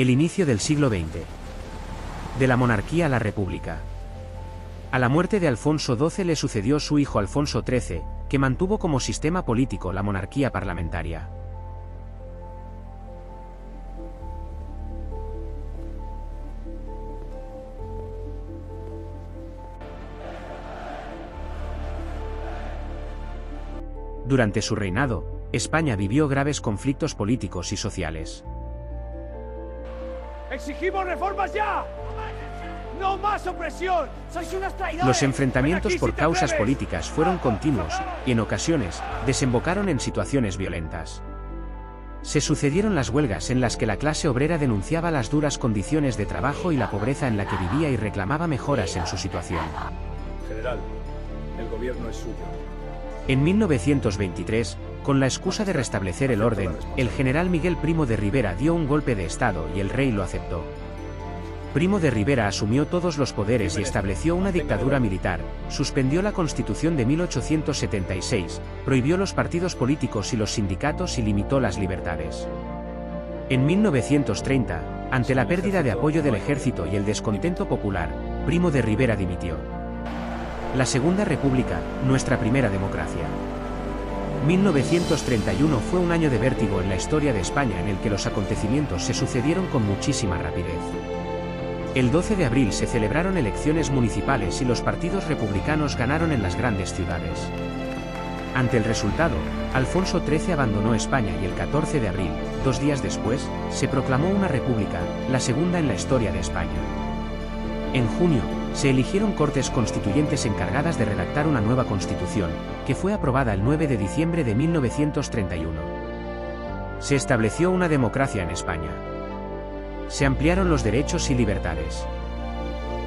El inicio del siglo XX. De la monarquía a la república. A la muerte de Alfonso XII le sucedió su hijo Alfonso XIII, que mantuvo como sistema político la monarquía parlamentaria. Durante su reinado, España vivió graves conflictos políticos y sociales. ¡Exigimos reformas ya! ¡No más opresión! ¡Sois unos traidores! Los enfrentamientos por causas políticas fueron continuos, y en ocasiones, desembocaron en situaciones violentas. Se sucedieron las huelgas en las que la clase obrera denunciaba las duras condiciones de trabajo y la pobreza en la que vivía y reclamaba mejoras en su situación. General, el gobierno es suyo. En 1923, con la excusa de restablecer el orden, el general Miguel Primo de Rivera dio un golpe de Estado y el rey lo aceptó. Primo de Rivera asumió todos los poderes y estableció una dictadura militar, suspendió la Constitución de 1876, prohibió los partidos políticos y los sindicatos y limitó las libertades. En 1930, ante la pérdida de apoyo del ejército y el descontento popular, Primo de Rivera dimitió. La Segunda República, nuestra primera democracia. 1931 fue un año de vértigo en la historia de España en el que los acontecimientos se sucedieron con muchísima rapidez. El 12 de abril se celebraron elecciones municipales y los partidos republicanos ganaron en las grandes ciudades. Ante el resultado, Alfonso XIII abandonó España y el 14 de abril, 2 días después, se proclamó una república, la segunda en la historia de España. En junio, se eligieron Cortes Constituyentes encargadas de redactar una nueva constitución, que fue aprobada el 9 de diciembre de 1931. Se estableció una democracia en España. Se ampliaron los derechos y libertades.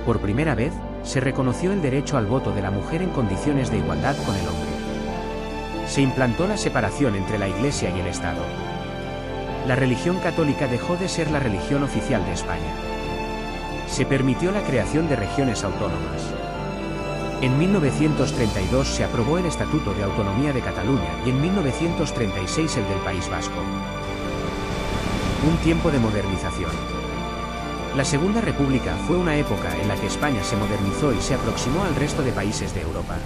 Por primera vez, se reconoció el derecho al voto de la mujer en condiciones de igualdad con el hombre. Se implantó la separación entre la Iglesia y el Estado. La religión católica dejó de ser la religión oficial de España. Se permitió la creación de regiones autónomas. En 1932 se aprobó el Estatuto de Autonomía de Cataluña y en 1936 el del País Vasco. Un tiempo de modernización. La Segunda República fue una época en la que España se modernizó y se aproximó al resto de países de Europa.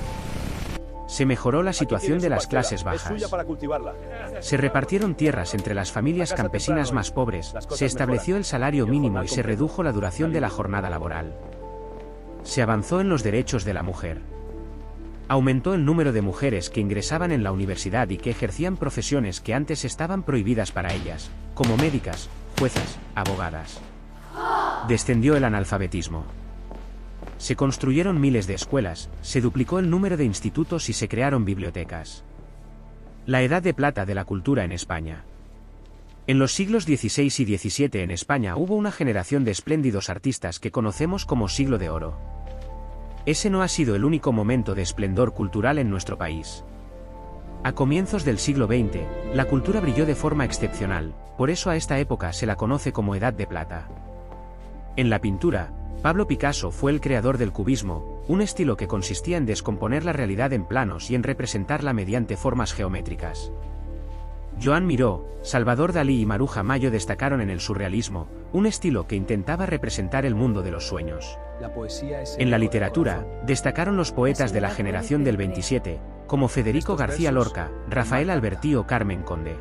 Se mejoró la situación de las clases bajas. Se repartieron tierras entre las familias campesinas más pobres, se estableció el salario mínimo y se redujo la duración de la jornada laboral. Se avanzó en los derechos de la mujer. Aumentó el número de mujeres que ingresaban en la universidad y que ejercían profesiones que antes estaban prohibidas para ellas, como médicas, juezas, abogadas. Descendió el analfabetismo. Se construyeron miles de escuelas, se duplicó el número de institutos y se crearon bibliotecas. La Edad de Plata de la cultura en España. En los siglos XVI y XVII en España hubo una generación de espléndidos artistas que conocemos como Siglo de Oro. Ese no ha sido el único momento de esplendor cultural en nuestro país. A comienzos del siglo XX, la cultura brilló de forma excepcional, por eso a esta época se la conoce como Edad de Plata. En la pintura, Pablo Picasso fue el creador del cubismo, un estilo que consistía en descomponer la realidad en planos y en representarla mediante formas geométricas. Joan Miró, Salvador Dalí y Maruja Mayo destacaron en el surrealismo, un estilo que intentaba representar el mundo de los sueños. En la literatura, destacaron los poetas de la generación del 27, como Federico García Lorca, Rafael Alberti o Carmen Conde.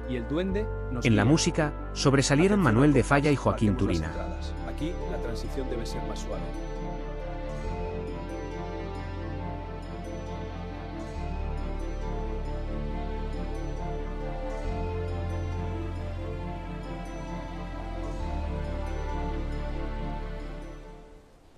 En la música, sobresalieron Manuel de Falla y Joaquín Turina. Aquí la transición debe ser más suave.